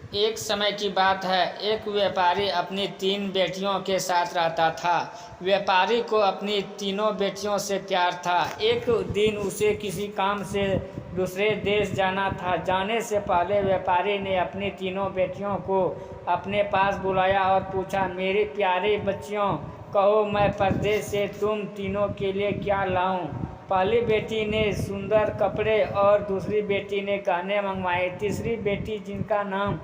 एक समय की बात है, एक व्यापारी अपनी 3 बेटियों के साथ रहता था। व्यापारी को अपनी तीनों बेटियों से प्यार था। एक दिन उसे किसी काम से दूसरे देश जाना था। जाने से पहले व्यापारी ने अपनी तीनों बेटियों को अपने पास बुलाया और पूछा, मेरी प्यारी बच्चियों, कहो मैं परदेश से तुम तीनों के लिए क्या लाऊं। पहली बेटी ने सुंदर कपड़े और दूसरी बेटी ने गहने मंगवाए। तीसरी बेटी, जिनका नाम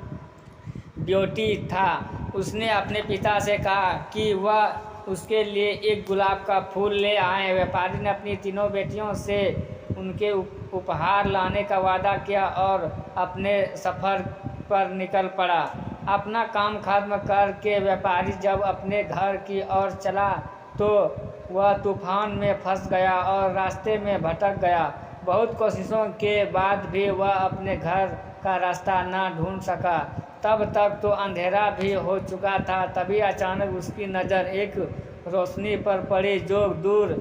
ब्योटी था, उसने अपने पिता से कहा कि वह उसके लिए एक गुलाब का फूल ले आए। व्यापारी ने अपनी तीनों बेटियों से उनके उपहार लाने का वादा किया और अपने सफ़र पर निकल पड़ा। अपना काम खत्म करके व्यापारी जब अपने घर की ओर चला तो वह तूफान में फंस गया और रास्ते में भटक गया। बहुत कोशिशों के बाद भी वह अपने घर का रास्ता न ढूंढ सका। तब तक तो अंधेरा भी हो चुका था। तभी अचानक उसकी नज़र एक रोशनी पर पड़ी जो दूर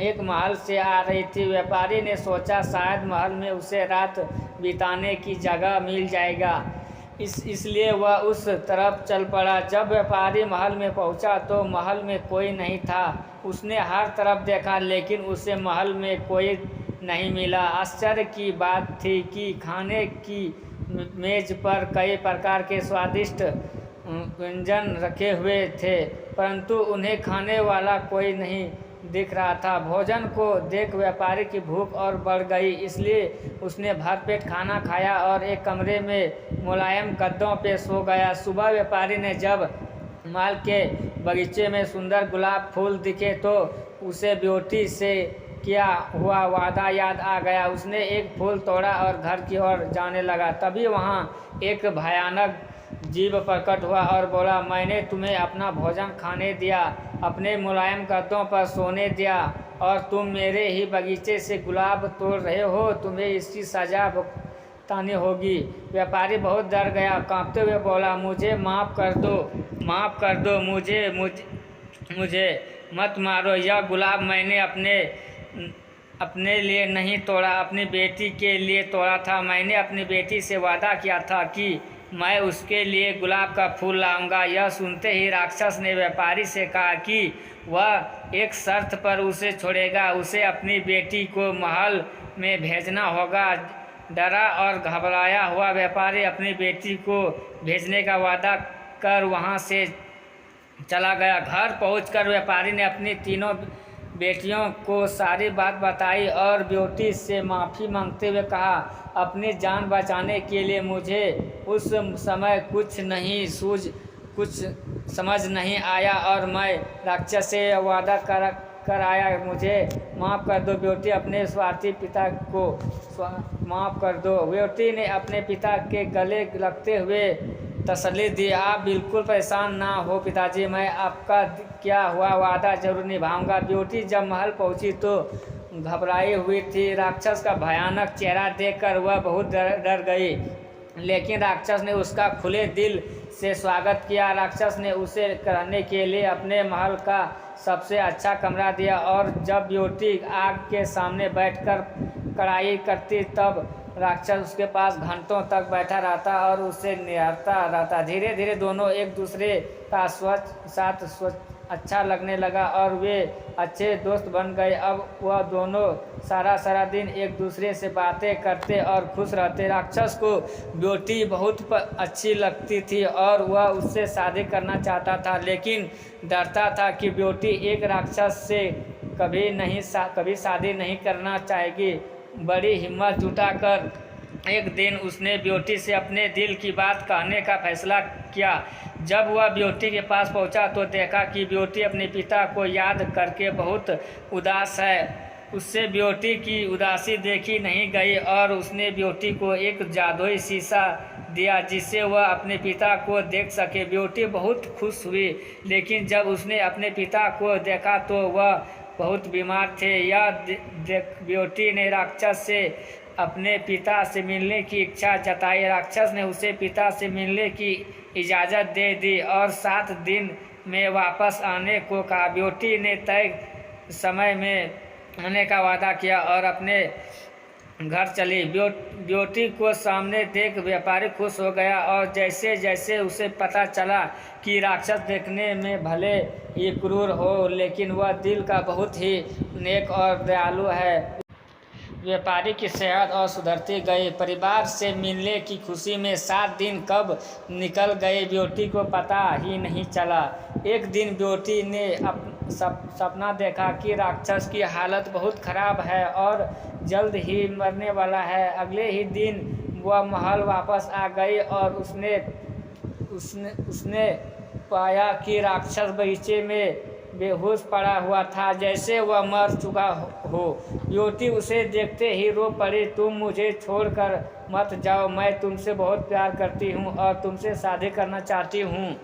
एक महल से आ रही थी। व्यापारी ने सोचा शायद महल में उसे रात बिताने की जगह मिल जाएगा, इसलिए वह उस तरफ चल पड़ा। जब व्यापारी महल में पहुंचा तो महल में कोई नहीं था। उसने हर तरफ देखा लेकिन उसे महल में कोई नहीं मिला। आश्चर्य की बात थी कि खाने की मेज पर कई प्रकार के स्वादिष्ट व्यंजन रखे हुए थे, परंतु उन्हें खाने वाला कोई नहीं दिख रहा था। भोजन को देख व्यापारी की भूख और बढ़ गई, इसलिए उसने भरपेट खाना खाया और एक कमरे में मुलायम गद्दों पे सो गया। सुबह व्यापारी ने जब माल के बगीचे में सुंदर गुलाब फूल दिखे तो उसे ब्योटी से किया हुआ वादा याद आ गया। उसने एक फूल तोड़ा और घर की ओर जाने लगा। तभी वहाँ एक भयानक जीव प्रकट हुआ और बोला, मैंने तुम्हें अपना भोजन खाने दिया, अपने मुलायम गद्दों पर सोने दिया और तुम मेरे ही बगीचे से गुलाब तोड़ रहे हो। तुम्हें इसकी सजा भुगतानी होगी। व्यापारी बहुत डर गया। कांपते हुए बोला, मुझे माफ़ कर दो, माफ़ कर दो, मुझे मत मारो। यह गुलाब मैंने अपने लिए नहीं तोड़ा, अपनी बेटी के लिए तोड़ा था। मैंने अपनी बेटी से वादा किया था कि मैं उसके लिए गुलाब का फूल लाऊंगा। यह सुनते ही राक्षस ने व्यापारी से कहा कि वह एक शर्त पर उसे छोड़ेगा। उसे अपनी बेटी को महल में भेजना होगा। डरा और घबराया हुआ व्यापारी अपनी बेटी को भेजने का वादा कर वहां से चला गया। घर पहुंचकर व्यापारी ने अपनी तीनों बेटियों को सारी बात बताई और ब्योटी से माफ़ी मांगते हुए कहा, अपनी जान बचाने के लिए मुझे उस समय कुछ समझ नहीं आया और मैं राक्षस से वादा कर आया। मुझे माफ़ कर दो ब्योटी, अपने स्वार्थी पिता को माफ़ कर दो। ब्योटी ने अपने पिता के गले लगते हुए तसल्ली दी, आप बिल्कुल परेशान ना हो पिताजी, मैं आपका किया हुआ वादा जरूर निभाऊंगा। ब्योटी जब महल पहुंची तो घबराई हुई थी। राक्षस का भयानक चेहरा देखकर वह बहुत डर गई, लेकिन राक्षस ने उसका खुले दिल से स्वागत किया। राक्षस ने उसे रहने के लिए अपने महल का सबसे अच्छा कमरा दिया और जब ब्योटी आग के सामने बैठकर कढ़ाई करती तब राक्षस उसके पास घंटों तक बैठा रहता और उससे निहारता रहता। धीरे धीरे दोनों एक दूसरे का साथ अच्छा लगने लगा और वे अच्छे दोस्त बन गए। अब वह दोनों सारा दिन एक दूसरे से बातें करते और खुश रहते। राक्षस को ब्योटी बहुत अच्छी लगती थी और वह उससे शादी करना चाहता था, लेकिन डरता था कि ब्योटी एक राक्षस से कभी शादी नहीं करना चाहेगी। बड़ी हिम्मत जुटाकर एक दिन उसने ब्योटी से अपने दिल की बात कहने का फैसला किया। जब वह ब्योटी के पास पहुंचा तो देखा कि ब्योटी अपने पिता को याद करके बहुत उदास है। उससे ब्योटी की उदासी देखी नहीं गई और उसने ब्योटी को एक जादुई शीशा दिया जिससे वह अपने पिता को देख सके। ब्योटी बहुत खुश हुई, लेकिन जब उसने अपने पिता को देखा तो वह बहुत बीमार थे। यह देख ब्योटी ने राक्षस से अपने पिता से मिलने की इच्छा जताई। राक्षस ने उसे पिता से मिलने की इजाज़त दे दी और 7 दिन में वापस आने को कहा। ब्योटी ने तय समय में आने का वादा किया और अपने घर चली। बेटी को सामने देख व्यापारी खुश हो गया, और जैसे जैसे उसे पता चला कि राक्षस देखने में भले ही क्रूर हो, लेकिन वह दिल का बहुत ही नेक और दयालु है, व्यापारी की सेहत और सुधरती गई। परिवार से मिलने की खुशी में 7 दिन कब निकल गए बेटी को पता ही नहीं चला। एक दिन बेटी ने सपना देखा कि राक्षस की हालत बहुत खराब है और जल्द ही मरने वाला है। अगले ही दिन वह महल वापस आ गई और उसने पाया कि राक्षस बगीचे में बेहोश पड़ा हुआ था, जैसे वह मर चुका हो। बेटी उसे देखते ही रो पड़ी, तुम मुझे छोड़कर मत जाओ, मैं तुमसे बहुत प्यार करती हूँ और तुमसे शादी करना चाहती हूँ।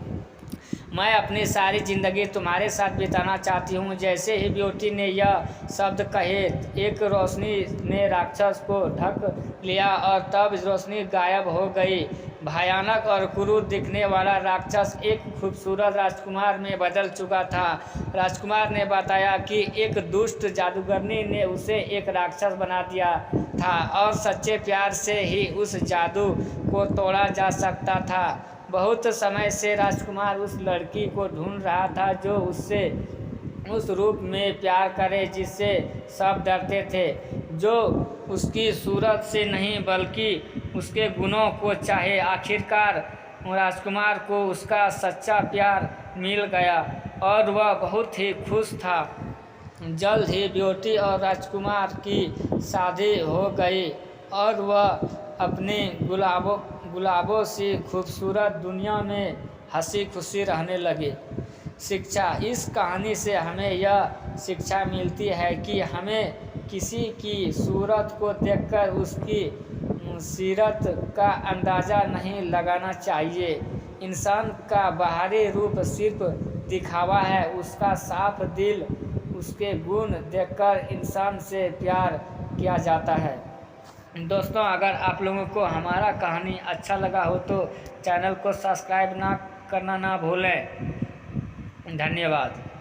मैं अपनी सारी ज़िंदगी तुम्हारे साथ बिताना चाहती हूँ। जैसे ही बेटी ने यह शब्द कहे, एक रोशनी ने राक्षस को ढक लिया और तब रोशनी गायब हो गई। भयानक और क्रूर दिखने वाला राक्षस एक खूबसूरत राजकुमार में बदल चुका था। राजकुमार ने बताया कि एक दुष्ट जादूगरनी ने उसे एक राक्षस बना दिया था और सच्चे प्यार से ही उस जादू को तोड़ा जा सकता था। बहुत समय से राजकुमार उस लड़की को ढूंढ रहा था जो उससे उस रूप में प्यार करे जिससे सब डरते थे, जो उसकी सूरत से नहीं बल्कि उसके गुणों को चाहे। आखिरकार राजकुमार को उसका सच्चा प्यार मिल गया और वह बहुत ही खुश था। जल्द ही बेटी और राजकुमार की शादी हो गई और वह अपनी गुलाबों सी खूबसूरत दुनिया में हंसी खुशी रहने लगे। शिक्षा। इस कहानी से हमें यह शिक्षा मिलती है कि हमें किसी की सूरत को देखकर उसकी सीरत का अंदाज़ा नहीं लगाना चाहिए। इंसान का बाहरी रूप सिर्फ दिखावा है, उसका साफ दिल, उसके गुण देखकर इंसान से प्यार किया जाता है। दोस्तों, अगर आप लोगों को हमारा कहानी अच्छा लगा हो तो चैनल को सब्सक्राइब करना ना भूलें। धन्यवाद।